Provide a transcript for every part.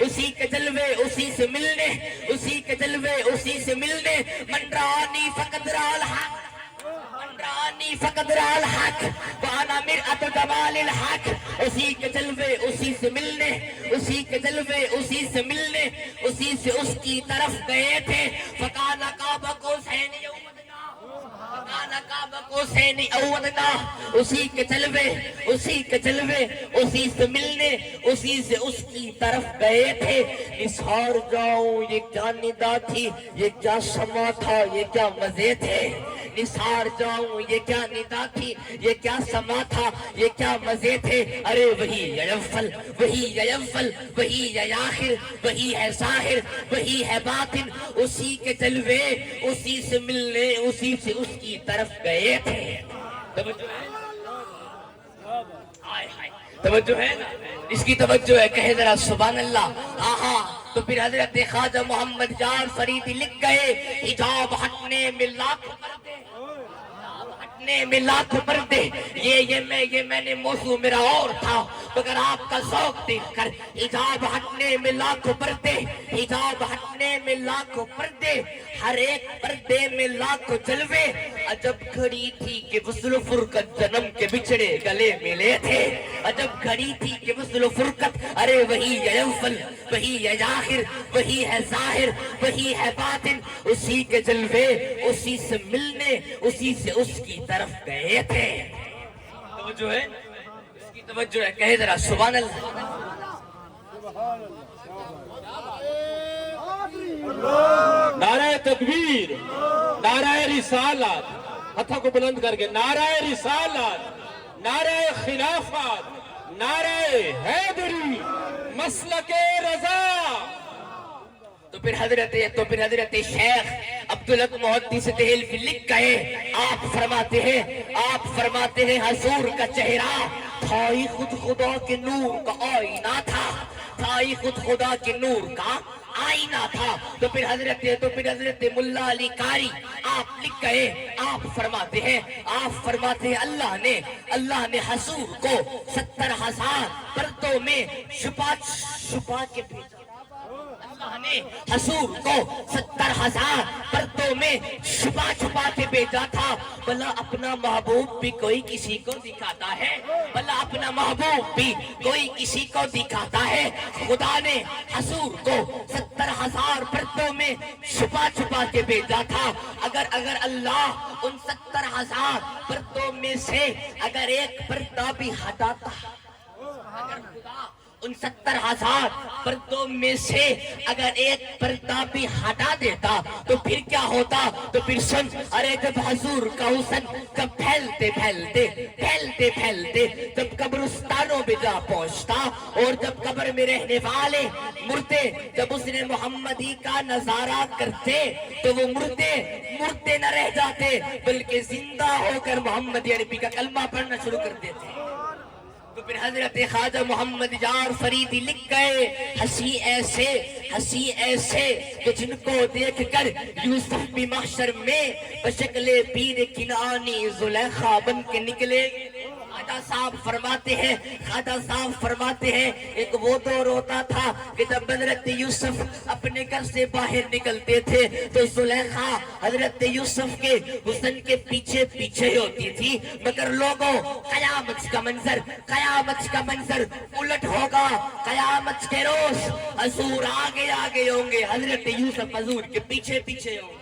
اسی کے جلوے اسی سے ملنے، اسی کے جلوے اسی سے ملنے، من رانی فقد رال حق، من رانی فقد رال حق وانا مرأت جمال الحق، اسی کے جلوے اسی سے ملنے، اسی کے جلوے اسی سے ملنے، اسی سے اس کی طرف گئے تھے، فکان قاب قوسین او ادنی، فکان قاب قوسین او ادنی، اسی کے جلوے اسی کے جلوے اسی سے ملنے، اسی سے اس کی طرف گئے تھے۔ نثار جاؤں یہ کیا ندا تھی، یہ کیا سما تھا، یہ کیا مزے تھے، نثار جاؤں یہ کیا ندا تھی، یہ کیا سما تھا، یہ کیا مزے تھے، ارے وہی ہے اول، وہی ہے اول، وہی ہے آخر، وہی ہے ظاہر، وہی ہے باطن، اسی کے جلوے اسی سے ملنے، اسی سے اس کی طرف گئے تھے۔ توجہ ہے؟ توجہ ہے نا؟ اس کی توجہ ہے، کہے ذرا سبحان اللہ۔ آہا، تو پھر حضرت خواجہ محمد جان فریدی لکھ گئے، حجاب ہٹنے میں لاکھ پردے، حجاب ہٹنے میں لاکھ پردے، یہ میں نے موضوع میرا اور تھا، مگر آپ کا ذوق دیکھ کر، حجاب ہٹنے میں لاکھ پردے، حجاب ہٹنے میں لاکھ پردے، ہر ایک پردے میں لاکھ جلوے، عجب گھڑی تھی کہ وصل و فرقت جنم کے بچھڑے گلے ملے تھے، عجب گھڑی تھی کہ وصل و فرقت، ارے وہی ہے اول، وہی ہے آخر، وہی ہے ظاہر، وہی ہے باطن، اسی کے جلوے اسی سے ملنے، اسی سے اس کی طرف گئے تھے۔ توجہ ہے؟ اس کی توجہ ہے، کہے ذرا سبحان اللہ۔ نعرہ تکبیر، نعرہ رسالت، ہتھوں کو بلند کر کے نعرہ رسالت، نعرہ خلافت، نعرہ حیدری، مسلک رضا۔ تو پھر حضرت شیخ عبدالحق محدث دہلوی لکھ گئے، آپ فرماتے ہیں حضور کا چہرہ تھا ہی خود خدا کے نور کا آئینہ تھا، تھا ہی خود خدا کے نور کا آئینہ تھا۔ تو پھر حضرت ملا علی قاری آپ لکھ گئے، آپ فرماتے ہیں اللہ نے حضور کو 70,000 پردوں میں چھپا کے بھیجا، اللہ نے حضور کو 70,000 پردوں میں چھپا کے بھیجا تھا۔ بھلا اپنا محبوب بھی کوئی کسی کو دکھاتا ہے، بھلا اپنا محبوب بھی کوئی کسی کو دکھاتا ہے۔ خدا نے حضور کو 70,000 پردوں میں چھپا کے بھیجا تھا۔ اگر اللہ ان 70,000 پردوں میں سے اگر ایک پردہ بھی ہٹاتا، اگر خدا ان 70,000 پردوں میں سے اگر ایک پردہ بھی ہٹا دیتا تو پھر کیا ہوتا؟ تو پھر سن، ارے جب حضور کا حسن کب پھیلتے جب قبرستانوں میں جا پہنچتا، اور جب قبر میں رہنے والے مردے جب اس نے محمدی کا نظارہ کرتے تو وہ مردے نہ رہ جاتے، بلکہ زندہ ہو کر محمد عربی کا کلمہ پڑھنا شروع کر دیتے۔ تو پھر حضرت خواجہ محمد جان فریدی لکھ گئے، ہنسی ایسے کہ جن کو دیکھ کر یوسف بھی محشر میں بشکل پیر کنعانی زلیخا بن کے نکلے۔ خواجہ صاحب فرماتے ہیں ایک وہ دور ہوتا تھا کہ جب حضرت یوسف اپنے گھر سے باہر نکلتے تھے تو زلیخا حضرت یوسف کے حسن کے پیچھے ہوتی تھی، مگر لوگوں قیامت کا منظر الٹ ہوگا، قیامت کے روز حضور آگے ہوں گے، حضرت یوسف حضور کے پیچھے ہوں گے۔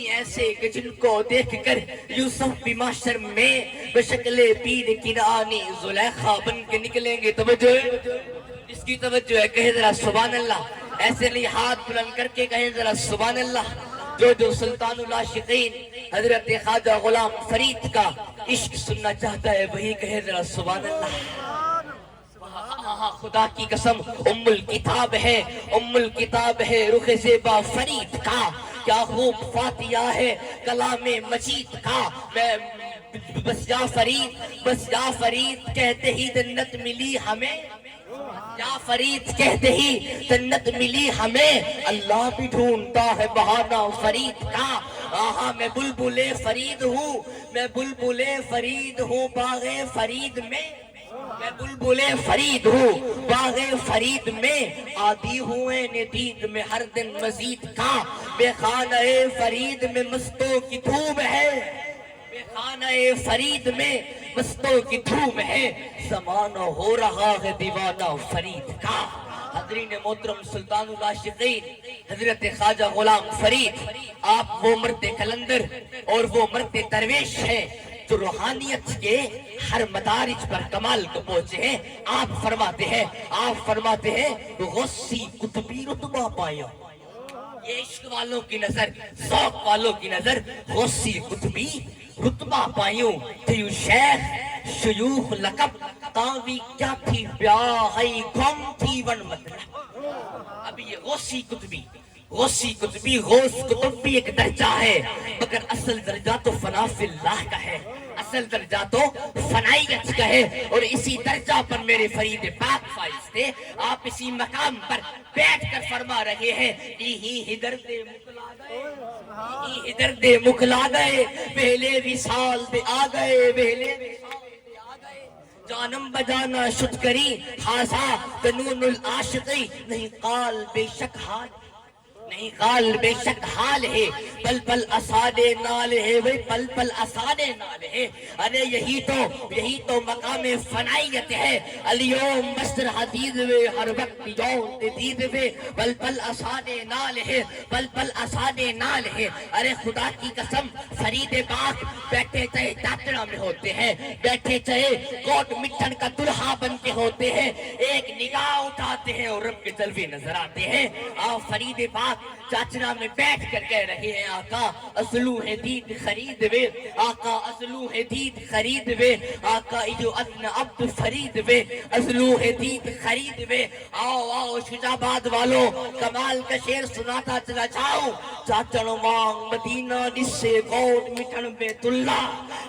ایسے کہ جن کو دیکھ کر یوسف بھی محشر میں بشکل پیر کنعانی زلیخا بن کے نکلیں گے۔ توجہ ہے؟ اس کی توجہ ہے، کہے ذرا سبحان اللہ۔ ایسے نہیں، ہاتھ بلند کر کے کہے ذرا سبحان اللہ۔ جو سلطان العاشقین حضرت خواجہ غلام فرید کا عشق سننا چاہتا ہے وہی کہے ذرا سبحان اللہ۔ خدا کی قسم ام الکتاب ہے رخ زیبا فرید کا، کیا خوب فاتحہ ہے کلام مجید کا۔ میں بس جا فرید کہتے ہی جنت ملی ہمیں، یا فرید کہتے ہی جنت ملی ہمیں، اللہ بھی ڈھونڈتا ہے بہانہ فرید کا۔ آہا میں بلبل فرید ہوں باغ فرید میں، میں بلبل فرید ہوں باغ فرید میں آدھی ہوئے ندید میں ہر دن مزید کا بے خانہ فرید میں مستوں کی دھوم ہے بے خانہ فرید میں مستوں کی دھوم ہے زمانہ ہو رہا ہے دیوانہ فرید کا حضرین محترم سلطان العاشقین حضرت خواجہ غلام فرید آپ وہ مرد کلندر اور وہ مرد درویش ہیں جو روحانیت کے ہر مدارج پر کمال کو پہنچے ہیں آپ فرماتے ہیں غصی قطبی رتبہ پایا یہ عشق والوں کی نظر ذوق والوں کی نظر غصی قطبی رتبہ پایوں تیو شیخ شیوخ لقب تاوی کیا تھی بیاہی گم تھی ون مطلب اب یہ غوثی قطبی غوث قطب بھی ایک درجہ ہے مگر اصل درجہ تو فنا فی اللہ کا ہے اصل درجہ تو فنائیت کا ہے اور اسی درجہ پر میرے فرید پاک فائز تھے آپ اسی مقام پر بیٹھ کر فرما رہے ہیں ادھر دے مکلا گئے پہلے بھی سال دے آ گئے جانم بجانا شد کری خاصا قانون العاشقی نہیں قال بے شک حال ہے پل پل اسادے نال ہے وہی پل پل اسادے نال ہے ارے یہی تو مقام فنائیت ہے الیوم مستر حدید وے ہر وقت یوم دید وے پل پل اسادے نال ہے پل پل اسادے نال ہے ارے خدا کی قسم فرید پاک بیٹھے چاہے چاچڑا میں ہوتے ہیں بیٹھے چاہے کوٹ مٹھن کا دلہا بن کے ہوتے ہیں ایک نگاہ اٹھاتے ہیں اور رب کے جلوے نظر آتے ہیں آپ فرید پاک چاچرا میں بیٹھ کر کہہ رہے ہیں آقا اصلو ہے دید خرید وے آقا اصلو ہے دید خرید وے آقا ایو ادن عبد فرید وے اصلو ہے دید خرید وے آؤ شجاباد والو کمال کا شعر سناتا چلا جاؤں چاچڑ مانگ مدینہ نسے گوٹ مٹھن بیت اللہ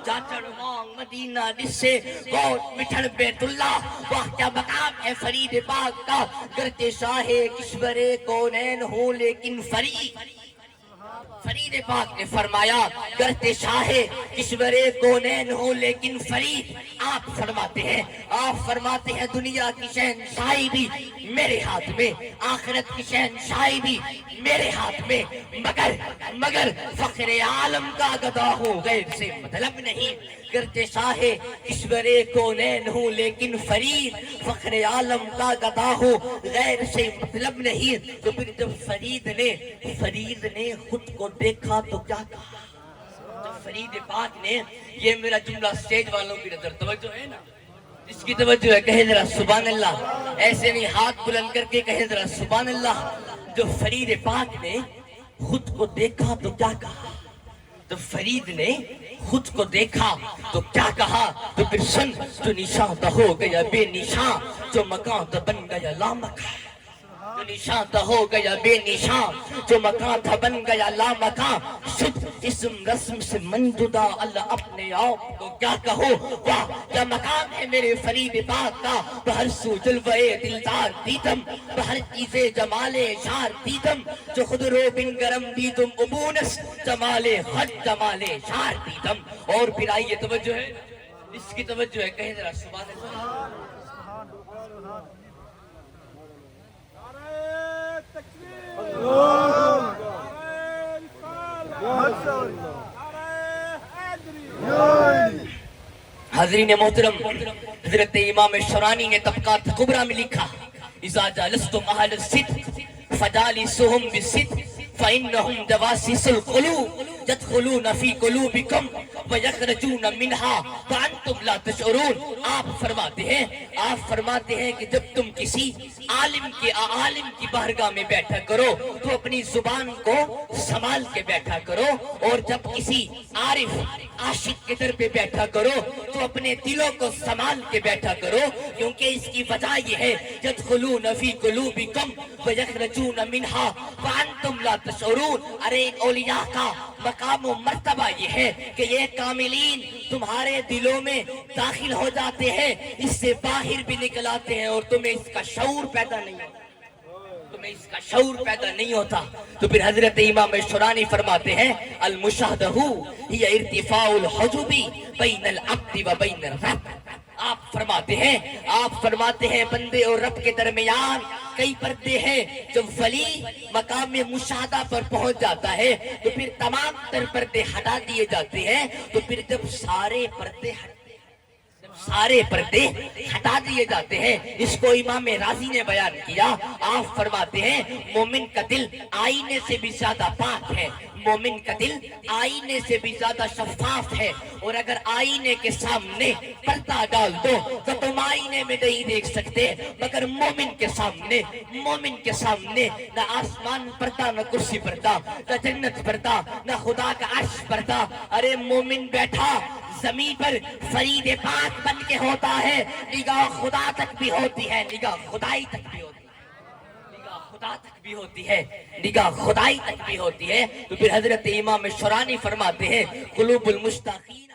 چاچڑ مانگ مدینہ نسے گوٹ مٹھن بیت اللہ واہ کیا مقام ہے فرید پاک کا گرتے شاہ کشور کونین ہوں لیکن فرید پاک نے فرمایا کرتے شاہ کشور کونین ہو لیکن فرید آپ فرماتے ہیں دنیا کی شہنشاہی بھی میرے ہاتھ میں آخرت کی شہنشاہی بھی میرے ہاتھ میں مگر فخر عالم کا گدا ہوں غیر سے مطلب نہیں کرتے شاہ کشور کونین ہوں لیکن فرید فخر عالم کا گدا ہو غیر سے مطلب نہیں تو پھر جب فرید نے خود کو دیکھا تو کیا کہا جب فرید پاک نے یہ میرا جملہ سٹیج والوں کی نظر توجہ ہے نا جس کی توجہ ہے کہے ذرا سبحان اللہ ایسے نہیں ہاتھ بلند کر کے کہے ذرا سبحان اللہ جو فرید پاک نے خود کو دیکھا تو کیا کہا تو فرید نے خود کو دیکھا تو کیا کہا تو پھر سن جو نشان تھا ہو گیا بے نشان جو مکان تھا بن گیا لامکان جو نشان تھا ہو گیا بے نشان جو مکان تھا بن گیا لامکان شد اسم رسم سے منجدہ اللہ اپنے آپ کو کیا کہو واہ کیا مقام ہے میرے فرید پاک کا بہر سو جلوے دلدار دیدم بہر چیزیں جمال شار دیدم جو خود رو بن گرم دیدم امونس جمال خد جمال شار دیدم اور پھر آئیے توجہ ہے اس کی توجہ ہے کہیں ذرا سبحان اللہ حضرین محترم حضرت امام شورانی نے طبقات کبریٰ میں لکھا اذا جالستم اہل الصدق فجالسوہم بالصدق فإنهم جواسس القلوب يدخلون في قلوبكم ويخرجون منها فأنتم لا تشعرون آپ فرماتے ہیں کہ جب تم کسی عالم کی بارگاہ میں بیٹھا کرو تو اپنی زبان کو سنبھال کے بیٹھا کرو اور جب کسی عارف عاشق کے در پہ بیٹھا کرو تو اپنے دلوں کو سنبھال کے بیٹھا کرو کیونکہ اس کی وجہ یہ ہے يدخلون في قلوبكم ويخرجون منها فأنتم لا تشعرون ارے اولیاء کا مقام و مرتبہ یہ ہے کہ یہ کاملین تمہارے دلوں میں داخل ہو جاتے ہیں اس سے باہر بھی نکل آتے ہیں اور تمہیں اس کا شعور پیدا نہیں ہوتا تو پھر حضرت امام شورانی فرماتے ہیں المشاہدہ ہی ارتفاع الحجب بین العبد و بین الرب آپ فرماتے ہیں بندے اور رب کے درمیان کئی پردے ہیں. جب ولی مقام مشاہدہ پر پہنچ جاتا ہے تو پھر تمام تر پردے ہٹا دیے جاتے ہیں. تو پھر جب سارے پردے ہٹا دیے جاتے ہیں، اس کو امام رازی نے بیان کیا. آپ فرماتے ہیں مومن کا دل آئینے سے بھی زیادہ پاک ہے، مومن کا دل آئینے سے بھی زیادہ شفاف ہے. اور اگر آئینے کے سامنے پردہ ڈال دو تو تم آئینے میں نہیں دیکھ سکتے، مگر مومن کے سامنے نہ آسمان پردہ، نہ کرسی پردہ، نہ جنت پردہ، نہ خدا کا عرش پردہ. ارے مومن بیٹھا زمین پر فرید پاک بن کے ہوتا ہے، نگاہ خدا تک بھی ہوتی ہے، نگاہ خدائی تک بھی ہوتی ہے، نگاہ خدا تک بھی ہوتی ہے، نگاہ خدائی تک بھی ہوتی ہے. تو پھر حضرت امام شرانی فرماتے ہیں قلوب المشتاقین